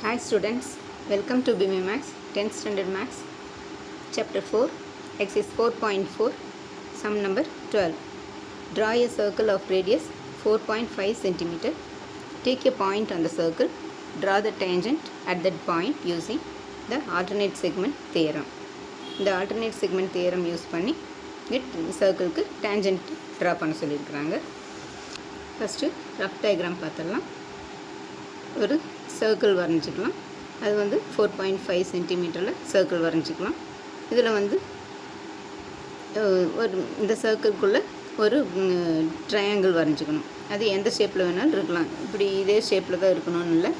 Hi students, welcome to BME Max 10th Standard Max Chapter 4 Exercise 4.4 Sum number 12. Draw a circle of radius 4.5 cm. Take a point on the circle. Draw the tangent at that point using the alternate segment theorem. இந்த alternate segment theorem use பண்ணி சர்க்கிளுக்கு tangent draw பண்ண சொல்லியிருக்கிறாங்க. First rough diagram பார்த்துடலாம். ஒரு circle வரைஞ்சிக்கலாம். அது வந்து 4.5 சென்டிமீட்டரில் circle வரைஞ்சிக்கலாம். இதில் வந்து ஒரு இந்த சர்க்கிள்குள்ளே ஒரு ட்ரையாங்கிள் வரைஞ்சிக்கணும். அது எந்த ஷேப்பில் வேணாலும் இருக்கலாம். இப்படி இதே ஷேப்பில் தான் இருக்கணும்னு இல்லை.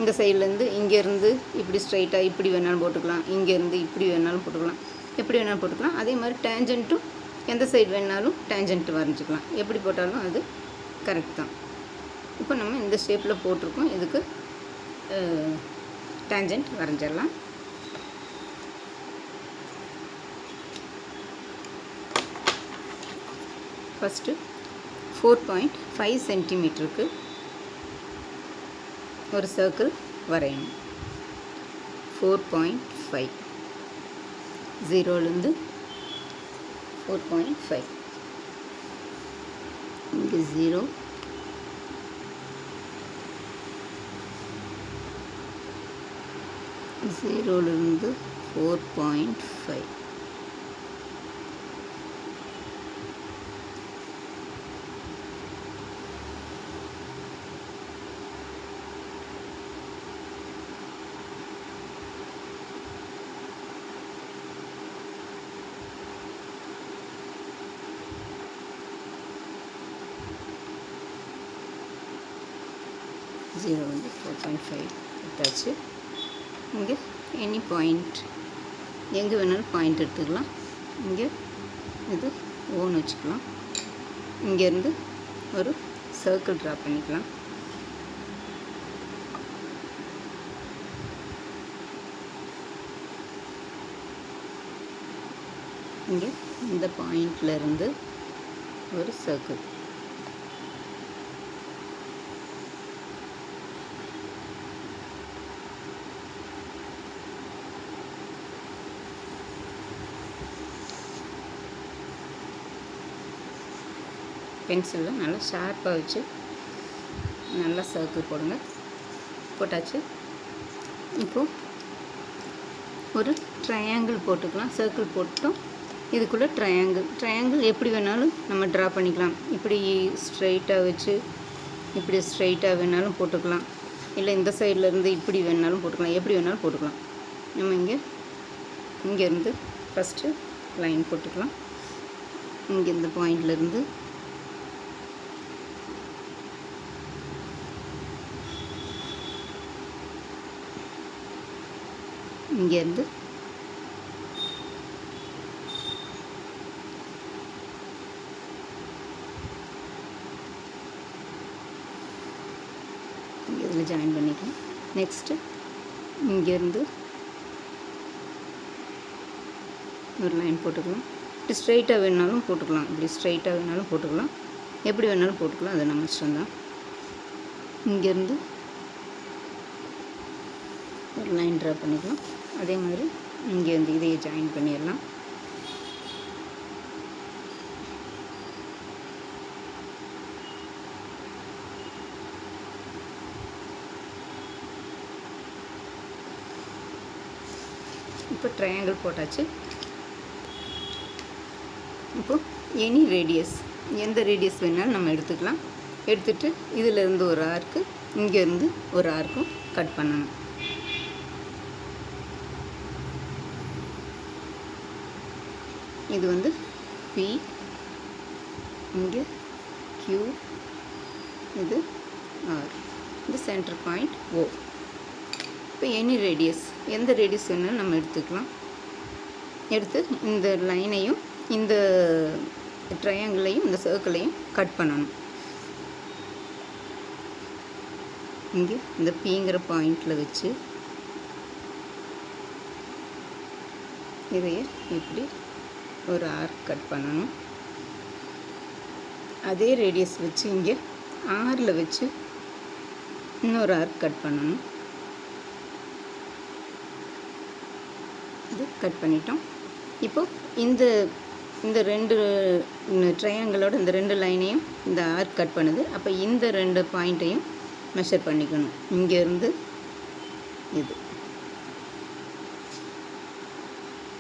இந்த சைட்லேருந்து இங்கேருந்து இப்படி ஸ்ட்ரைட்டாக இப்படி வேணாலும் போட்டுக்கலாம். இங்கேருந்து இப்படி வேணாலும் போட்டுக்கலாம். எப்படி வேணாலும் போட்டுக்கலாம். அதே மாதிரி டேஞ்சண்ட்டும் எந்த சைடு வேணாலும் டேஞ்சண்ட் வரைஞ்சிக்கலாம். எப்படி போட்டாலும் அது கரெக்ட் தான். இப்போ நம்ம இந்த ஷேப்பில் போட்டிருக்கோம். இதுக்கு டேஞ்சண்ட் வரைஞ்சிடலாம். ஃபஸ்ட்டு 4.5 சென்டிமீட்டருக்கு ஒரு சர்க்கிள் வரையணும். 4.5 ஜீரோலேருந்து 4.5 இங்கே 0 0லேருந்து 4.5 0 4.5 எடுத்தாச்சு. இங்கே எனி பாயிண்ட் எங்கே வேணாலும் பாயிண்ட் எடுத்துக்கலாம். இங்கே இது ஓன் வச்சுக்கலாம். இங்கேருந்து ஒரு சர்க்கிள் ட்ரா பண்ணிக்கலாம். இங்கே இந்த பாயிண்ட்லேருந்து ஒரு சர்க்கிள். பென்சிலில் நல்லா ஷார்ப்பாக வச்சு நல்லா சர்க்கிள் போடுங்க. போட்டாச்சு. இப்போது ஒரு ட்ரையாங்கிள் போட்டுக்கலாம். சர்க்கிள் போட்டோம். இதுக்குள்ளே ட்ரையாங்கிள் எப்படி வேணாலும் நம்ம ட்ரா பண்ணிக்கலாம். இப்படி ஸ்ட்ரைட்டாக வச்சு இப்படி ஸ்ட்ரைட்டாக வேணாலும் போட்டுக்கலாம். இல்லை இந்த சைட்லேருந்து இப்படி வேணாலும் போட்டுக்கலாம். எப்படி வேணாலும் போட்டுக்கலாம். நம்ம இங்கேருந்து ஃபஸ்ட்டு லைன் போட்டுக்கலாம். இங்கே இந்த பாயிண்ட்லேருந்து இங்கேருந்து இதில் ஜாயின் பண்ணிக்கலாம். நெக்ஸ்ட்டு இங்கேருந்து ஒரு லைன் போட்டுக்கலாம். இப்படி ஸ்ட்ரைட்டாக வேணாலும் போட்டுக்கலாம். இப்படி ஸ்ட்ரைட்டாக வேணாலும் போட்டுக்கலாம். எப்படி வேணாலும் போட்டுக்கலாம். அது நம்ம இஷ்டம்தான். இங்கேருந்து ஒரு லைன் ட்ரா பண்ணிக்கலாம். அதே மாதிரி இங்கேருந்து இதையே ஜாயின் பண்ணிடலாம். இப்போ ட்ரையாங்கிள் போட்டாச்சு. இப்போ எனி ரேடியஸ் எந்த ரேடியஸ் வேணாலும் நம்ம எடுத்துக்கலாம். எடுத்துகிட்டு இதிலேருந்து ஒரு ஆர்க்கு இங்கேருந்து ஒரு ஆர்க்கும் கட் பண்ணணும். இது வந்து P, இங்கே Q, இது R, இது சென்டர் பாயிண்ட் O. இப்போ எனி ரேடியஸ் எந்த ரேடியஸ் வேணாலும் நம்ம எடுத்துக்கலாம். எடுத்து இந்த லைனையும் இந்த ட்ரையாங்கிளையும் இந்த சர்க்கிளையும் கட் பண்ணணும். இங்கே இந்த Pங்கிற பாயிண்டில் வச்சு இதையே இப்படி ஒரு ஆர்க் கட் பண்ணணும். அதே ரேடியஸ் வச்சு இங்கே ஆரில் வச்சு இன்னொரு ஆர்க் கட் பண்ணணும். இது கட் பண்ணிட்டோம். இப்போது இந்த ரெண்டு ட்ரையாங்கிளோட இந்த ரெண்டு லைனையும் இந்த ஆர்க் கட் பண்ணுது. அப்போ இந்த ரெண்டு பாயிண்ட்டையும் மெஷர் பண்ணிக்கணும். இங்கேருந்து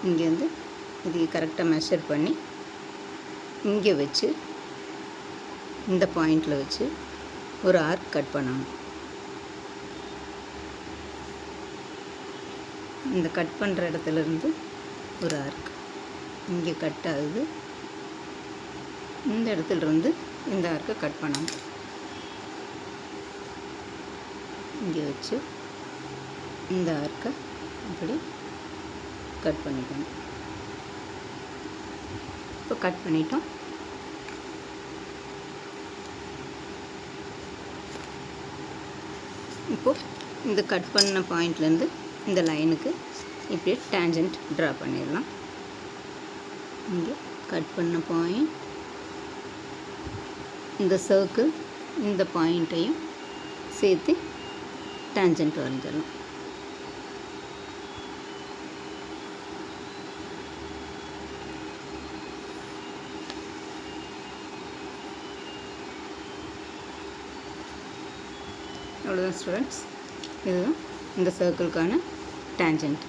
இங்கேருந்து இது கரெக்டாக மெஷர் பண்ணி இங்கே வச்சு இந்த பாயிண்டில் வச்சு ஒரு ஆர்க் கட் பண்ணணும். இந்த கட் பண்ணுற இடத்துலேருந்து ஒரு ஆர்க் இங்கே கட் ஆகுது. இந்த இடத்துலேருந்து இந்த ஆர்க்கை கட் பண்ணணும். இங்கே வச்சு இந்த ஆர்க்கை அப்படி கட் பண்ணிக்கணும். இப்போ கட் பண்ணிட்டோம். இப்போது இந்த கட் பண்ண பாயிண்ட்லேருந்து இந்த லைனுக்கு இப்படியே டேஞ்சன்ட் ட்ரா பண்ணிடலாம். இங்கே கட் பண்ண பாயிண்ட், இந்த சர்க்கிள், இந்த பாயிண்ட்டையும் சேர்த்து டேஞ்சன்ட் வரைஞ்சிடலாம். அவ்வளோதான் ஸ்டூடெண்ட்ஸ், இதுதான் இந்த சர்க்கிளுக்கான டேஞ்சன்ட்.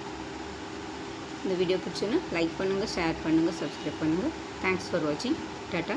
இந்த வீடியோ பிடிச்சுன்னா லைக் பண்ணுங்கள், ஷேர் பண்ணுங்கள், சப்ஸ்கிரைப் பண்ணுங்கள். தேங்க்ஸ் ஃபார் வாட்சிங். டாட்டா.